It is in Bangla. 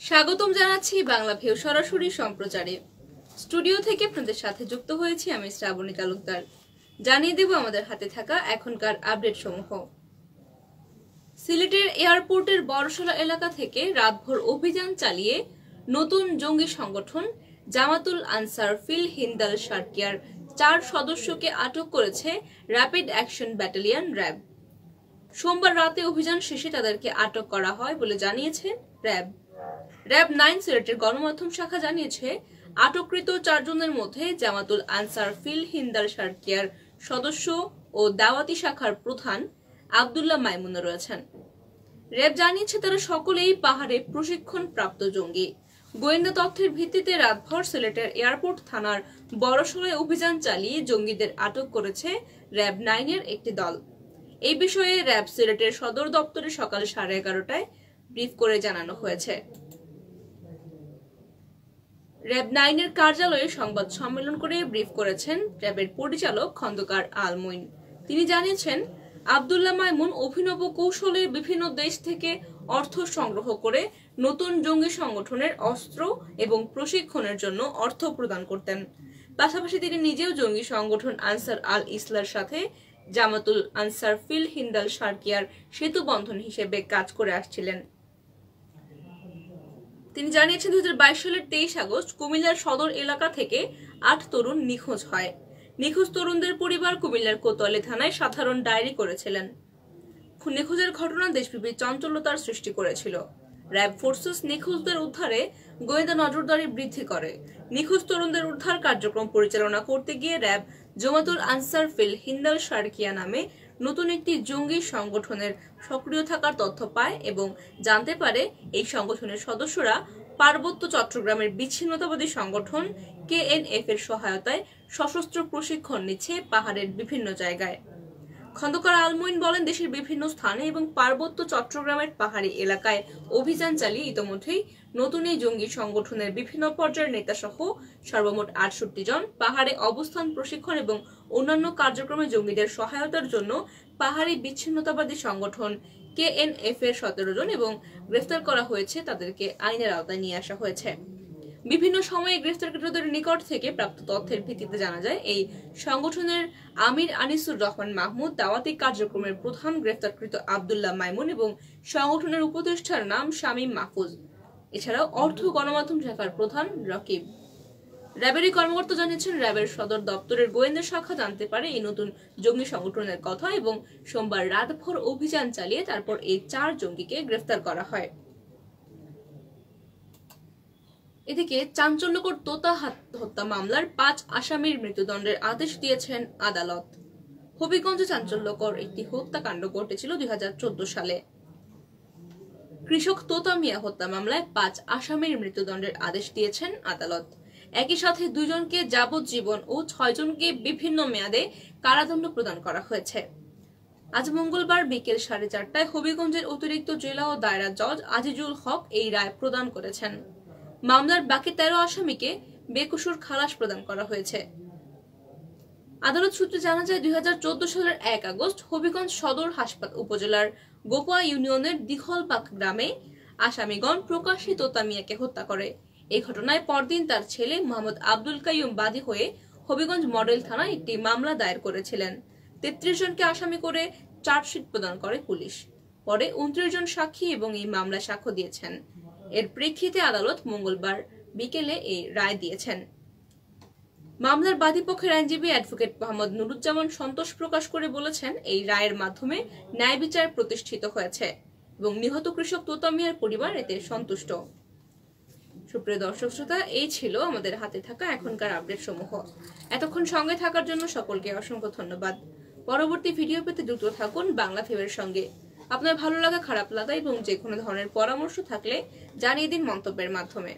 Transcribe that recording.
স্বাগতম জানাচ্ছি বাংলাভিউ সরাসরি সম্প্রচারে। স্টুডিও থেকে আপনাদের সাথে যুক্ত হয়েছি আমি শ্রাবণী তালুকদার। জানিয়ে দেব আমাদের হাতে থাকা এখনকার আপডেট সমূহ। সিলেটের এয়ারপোর্টের বড়শলা এলাকা থেকে রাতভর অভিযান চালিয়ে নতুন জঙ্গি সংগঠন জামাতুল আনসার ফিল হিন্দাল সার্কিয়ার 4 সদস্যকে আটক করেছে র্যাপিড অ্যাকশন ব্যাটালিয়ন র্যাব। সোমবার রাতে অভিযান শেষে তাদেরকে আটক করা হয় বলে জানিয়েছে র্যাব 9 সিলেটের গণমাধ্যম শাখা জানিয়েছে, আটককৃত 4 জনের মধ্যে জামাতুল আনসার ফিল হিন্দাল সার্কিয়ার সদস্য ও দাওয়াতি শাখার প্রধান আব্দুল্লাহ মাইমুনও রয়েছেন। র্যাব জানিয়েছে তারা সকলেই পাহাড়ে প্রশিক্ষণ প্রাপ্ত জঙ্গি। গোয়েন্দা তথ্যের ভিত্তিতে রাতভর সিলেটের এয়ারপোর্ট থানার বড়শলায় অভিযান চালিয়ে জঙ্গিদের আটক করেছে র্যাব 9 এর একটি দল। এই বিষয়ে র্যাব সিলেটের সদর দপ্তরে সকাল 11:30টায় ব্রিফ করে জানানো হয়েছে। র্যাব 9 এর কার্যালয়ে সংবাদ সম্মেলন করে ব্রিফ করেছেন র্যাবের পরিচালক খন্দকার আল মঈন। তিনি জানিয়েছেন, আব্দুল্লাহ মাইমুন অভিনব কৌশলে বিভিন্ন দেশ থেকে অর্থ সংগ্রহ করে নতুন জঙ্গি সংগঠনের অস্ত্র এবং প্রশিক্ষণের জন্য অর্থ প্রদান করতেন। পাশাপাশি তিনি নিজেও জঙ্গি সংগঠন আনসার আল ইসলার সাথে জামাতুল আনসার ফিল হিন্দাল সার্কিয়ার সেতু বন্ধন হিসেবে কাজ করে আসছিলেন। তিনি জানিয়েছেন 2022 সালের 23 আগস্ট কুমিল্লার সদর এলাকা থেকে 8 তরুণ নিখোঁজ হয়। নিখোঁজ তরুণদের পরিবার কুমিল্লার কোতোয়ালি থানায় সাধারণ ডায়েরি করেছিলেন। নিখোঁজের ঘটনা দেশব্যাপী চাঞ্চল্যতার সৃষ্টি করেছিল। র্যাব ফোর্সেস নিখোঁজদের উদ্ধারে গোয়েন্দা নজরদারি বৃদ্ধি করে। নিখোঁজ তরুণদের উদ্ধার কার্যক্রম পরিচালনা করতে গিয়ে র্যাব জামাতুল আনসার ফিল হিন্দাল সার্কিয়া নামে নতুন একটি জঙ্গি সংগঠনের সক্রিয় থাকার তথ্য পায় এবং জানতে পারে এই সংগঠনের সদস্যরা পার্বত্য চট্টগ্রামের বিচ্ছিন্নতাবাদী সংগঠন KNF এর সহায়তায় সশস্ত্র প্রশিক্ষণ নিচ্ছে পাহাড়ের বিভিন্ন জায়গায়। খন্দকার আল মঈন বলেন, দেশের বিভিন্ন স্থানে এবং পার্বত্য চট্টগ্রামের পাহাড়ি এলাকায় অভিযান চালিয়ে ইতোমধ্যেই নতুন এই জঙ্গি সংগঠনের বিভিন্ন পর্যায়ের নেতা সহ সর্বমোট 68 জন পাহাড়ে অবস্থান প্রশিক্ষণ এবং অন্যান্য কার্যক্রমে জঙ্গিদের সহায়তার জন্য পাহাড়ি বিচ্ছিন্নতাবাদী সংগঠন KNF এর 17 জন এবং গ্রেফতার করা হয়েছে। তাদেরকে আইনের আওতায় নিয়ে আসা হয়েছে। বিভিন্ন সময়ে গ্রেফতারকৃতদের নিকট থেকে প্রাপ্ত তথ্যের ভিত্তিতে জানা যায়, এই সংগঠনের আমির আনিসুর রহমান মাহমুদ দাওয়াতি কার্যক্রমের প্রধান গ্রেফতারকৃত আব্দুল্লাহ মাইমুন এবং সংগঠনের উপদেষ্টার নাম শামীম মাহফুজ। এছাড়াও অর্থ গণমাধ্যম শাখার প্রধান রকিব। র্যাবের কর্মকর্তা জানিয়েছেন, র্যাবের সদর দপ্তরের গোয়েন্দা শাখা জানতে পারে এই নতুন জঙ্গি সংগঠনের কথা এবং সোমবার রাতভর অভিযান চালিয়ে তারপর এই 4 জঙ্গিকে গ্রেফতার করা হয়। এদিকে চাঞ্চল্যকর তোতা হত্যা মামলার 5 আসামির মৃত্যুদণ্ডের আদেশ দিয়েছেন আদালত। হবিগঞ্জে চাঞ্চল্যকর একটি হত্যাকাণ্ড ঘটেছিল 2014 সালে। কৃষক তোতা মিয়া হত্যা মামলায় 5 আসামির মৃত্যুদণ্ডের আদেশ দিয়েছেন আদালত। একই সাথে 2 জনকে যাবজ্জীবন ও 6 জনকে বিভিন্ন মেয়াদে কারাদণ্ড প্রদান করা হয়েছে। আজ মঙ্গলবার বিকেল 4:30টায় হবিগঞ্জের অতিরিক্ত জেলা ও দায়রা জজ আজিজুল হক এই রায় প্রদান করেছেন। মামলার বাকি 13 আসামিকে বেকসুর খালাস প্রদান করা হয়েছে। আদালত সূত্রে জানা যায়, 2014 সালের 1 আগস্ট হবিগঞ্জ সদর হাসপাতাল উপজেলার গোপা ইউনিয়নের দিঘলপাক গ্রামে আসামিগণ প্রকাশ্যে তোতা মিয়াকে হত্যা করে। এই ঘটনায় পরদিন তার ছেলে মোহাম্মদ আব্দুল কাইয়ুম বাদী হয়ে হবিগঞ্জ মডেল থানায় একটি মামলা দায়ের করেছিলেন। 33 জনকে আসামি করে চার্জশিট প্রদান করে পুলিশ। পরে 29 জন সাক্ষী এবং এই মামলায় সাক্ষ্য দিয়েছেন। এর প্রেক্ষিতে আদালত মঙ্গলবার বিকেলে এই রায় দিয়েছেন। মামলার বাদীপক্ষের আইনজীবী অ্যাডভোকেট মোহাম্মদ নুরুজ্জামান সন্তোষ প্রকাশ করে বলেছেন, এই রায়ের মাধ্যমে ন্যায় বিচার প্রতিষ্ঠিত হয়েছে এবং নিহত কৃষক তোতা মিয়ার পরিবার এতে সন্তুষ্ট। সুপ্রিয় দর্শক শ্রোতা, এই ছিল আমাদের হাতে থাকা এখনকার আপডেট সমূহ। এতক্ষণ সঙ্গে থাকার জন্য সকলকে অসংখ্য ধন্যবাদ। পরবর্তী ভিডিও পেতে দ্রুত থাকুন বাংলাভিউয়ের সঙ্গে। আপনার ভালো লাগা, খারাপ লাগা এবং যে কোনো ধরনের পরামর্শ থাকলে জানিয়ে দিন মন্তব্যের মাধ্যমে।